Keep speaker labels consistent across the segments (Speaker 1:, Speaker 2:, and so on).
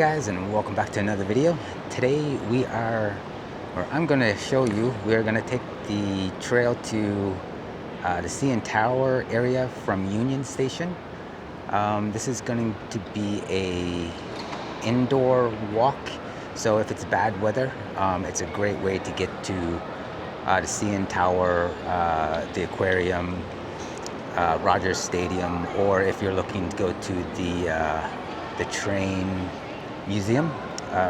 Speaker 1: guys, and welcome back to another video. Today I'm going to show you, we're going to take the trail to the CN Tower area from Union Station. This is going to be a indoor walk, so if it's bad weather, it's a great way to get to the CN Tower, the Aquarium, Rogers Stadium, or if you're looking to go to the train museum,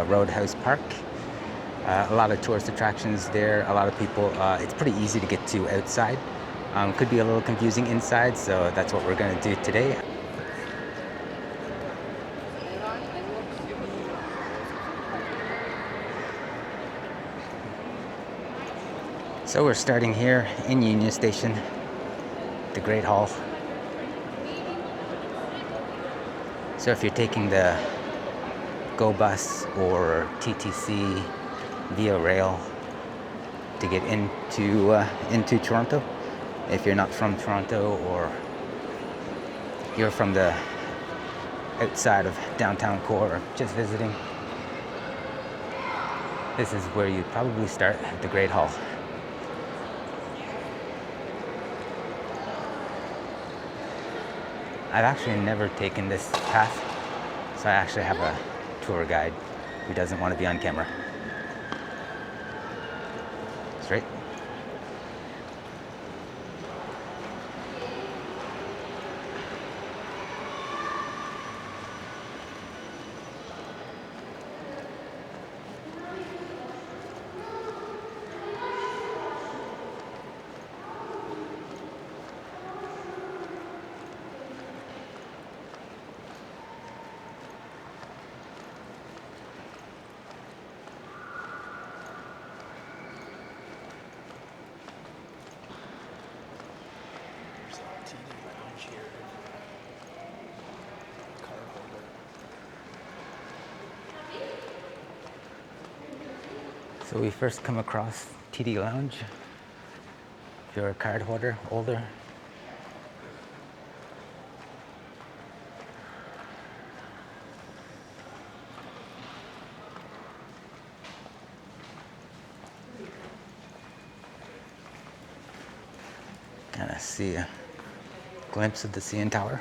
Speaker 1: Roadhouse Park. A lot of tourist attractions there, a lot of people. It's pretty easy to get to outside. Could be a little confusing inside, so that's what we're going to do today. So we're starting here in Union Station, the Great Hall. So if you're taking the Go Bus or TTC via rail to get into Toronto, if you're not from Toronto or you're from the outside of downtown core or just visiting, this is where you'd probably start at the Great Hall. I've actually never taken this path, so I actually have a tour guide who doesn't want to be on camera. Straight. So we first come across TD Lounge. If you're a card holder, kind of see a glimpse of the CN Tower.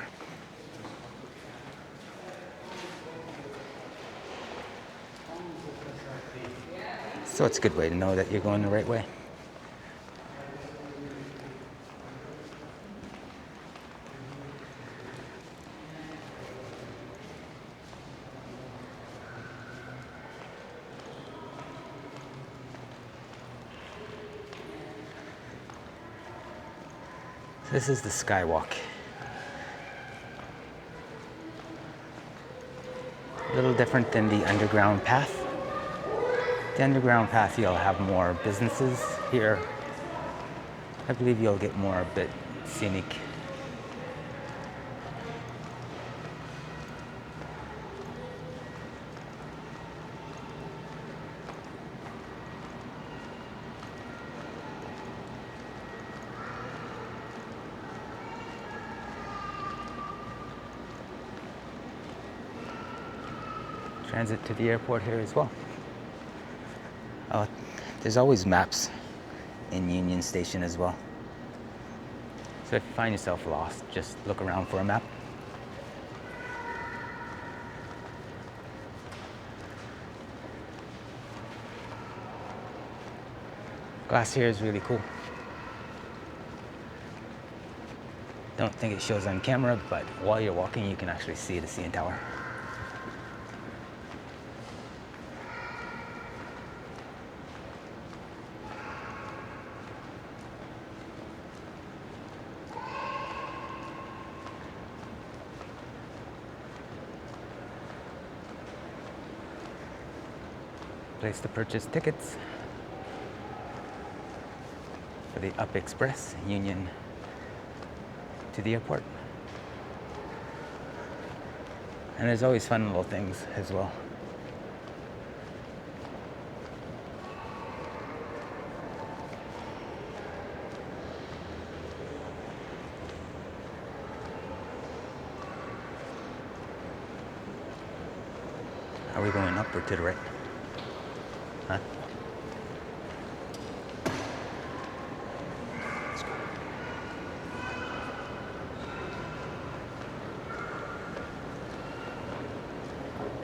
Speaker 1: So it's a good way to know that you're going the right way. This is the SkyWalk. A little different than the underground path. The underground path, you'll have more businesses. Here, I believe you'll get more a bit scenic. Transit to the airport here as well. There's always maps in Union Station as well. So if you find yourself lost, just look around for a map. Glass here is really cool. Don't think it shows on camera, but while you're walking, you can actually see the CN Tower. Place to purchase tickets for the Up Express, Union to the airport. And there's always fun little things as well. Are we going up or to the right? Huh?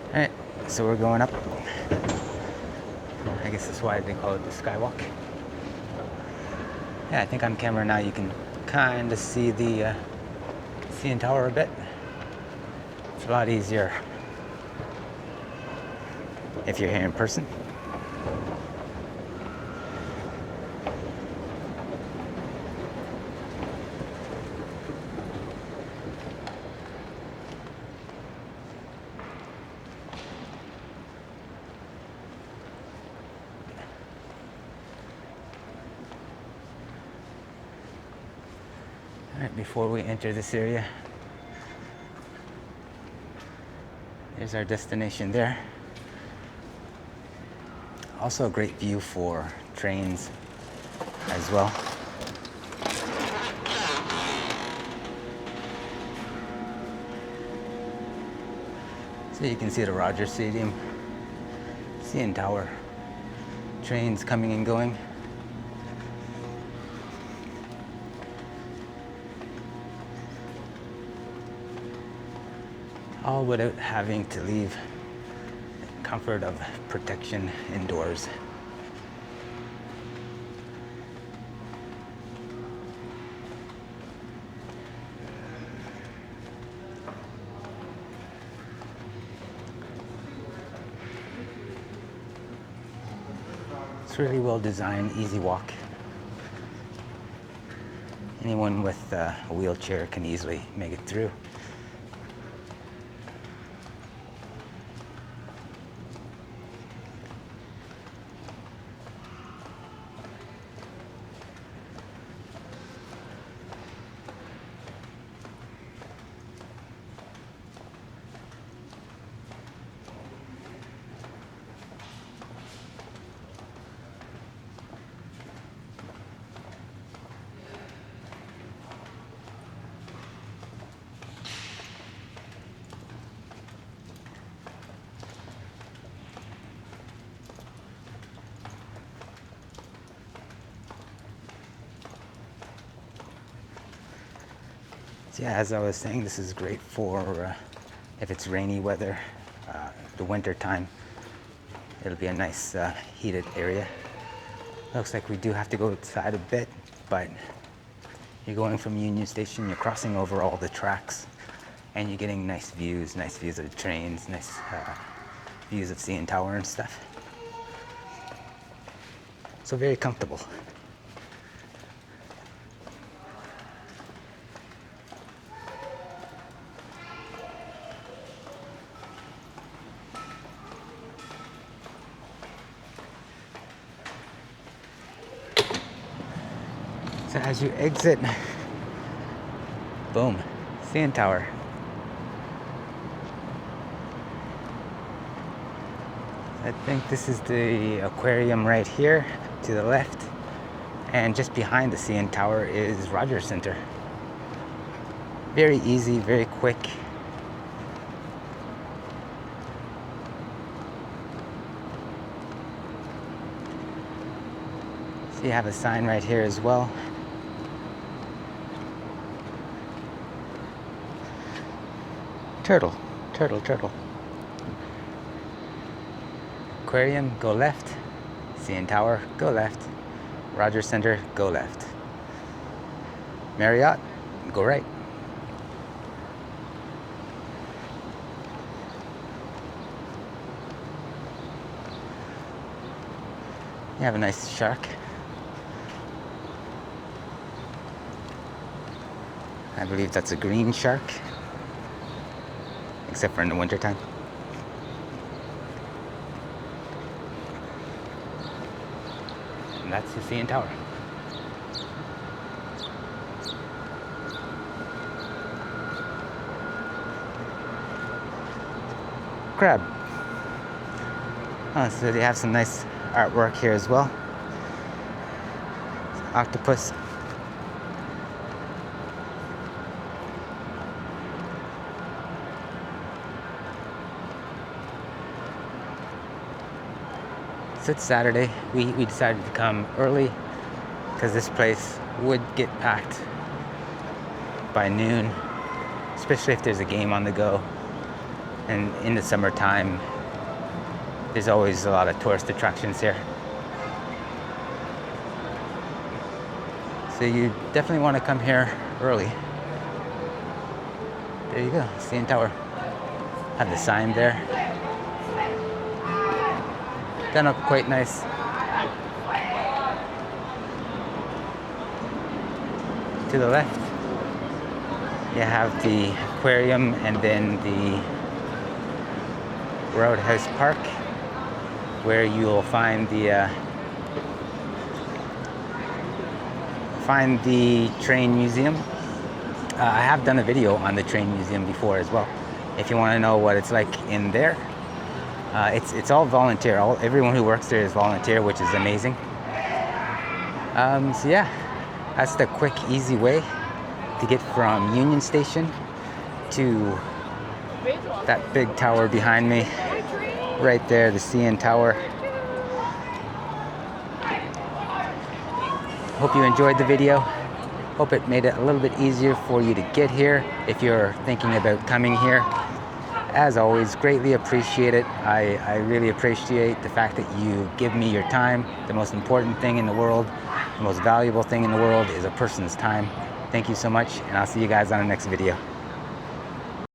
Speaker 1: Alright, so we're going up. I guess that's why they call it the SkyWalk. Yeah, I think on camera now you can kind of see the CN Tower a bit. It's a lot easier if you're here in person. All right, before we enter this area, there's our destination there. Also a great view for trains as well. So you can see the Rogers Stadium, CN Tower, trains coming and going. All without having to leave the comfort of protection indoors. It's really well designed, easy walk. Anyone with a wheelchair can easily make it through. Yeah, as I was saying, this is great for if it's rainy weather, the winter time. It'll be a nice heated area. Looks like we do have to go outside a bit, but you're going from Union Station, you're crossing over all the tracks, and you're getting nice views of the trains, nice views of CN Tower and stuff. So very comfortable. So as you exit, boom, CN Tower. I think this is the Aquarium right here to the left, and just behind the CN Tower is Rogers Center. Very easy, very quick. So you have a sign right here as well. Turtle, turtle, turtle. Aquarium, go left. CN Tower, go left. Rogers Center, go left. Marriott, go right. You have a nice shark. I believe that's a green shark, except for in the wintertime. And that's the CN Tower. Crab. Oh, so they have some nice artwork here as well. Octopus. since it's Saturday, we decided to come early because this place would get packed by noon, especially if there's a game on the go. And in the summertime, there's always a lot of tourist attractions here. So you definitely want to come here early. There you go, CN Tower. Have the sign there. Done up quite nice. To the left, you have the Aquarium and then the Roadhouse Park, where you'll find the train museum. I have done a video on the train museum before as well. If you want to know what it's like in there, it's all volunteer. Everyone who works there is volunteer, which is amazing. So yeah, that's the quick, easy way to get from Union Station to that big tower behind me. Right there, the CN Tower. Hope you enjoyed the video. Hope it made it a little bit easier for you to get here if you're thinking about coming here. As always, greatly appreciate it. I really appreciate the fact that you give me your time. The most important thing in the world, the most valuable thing in the world is a person's time. Thank you so much, and I'll see you guys on the next video.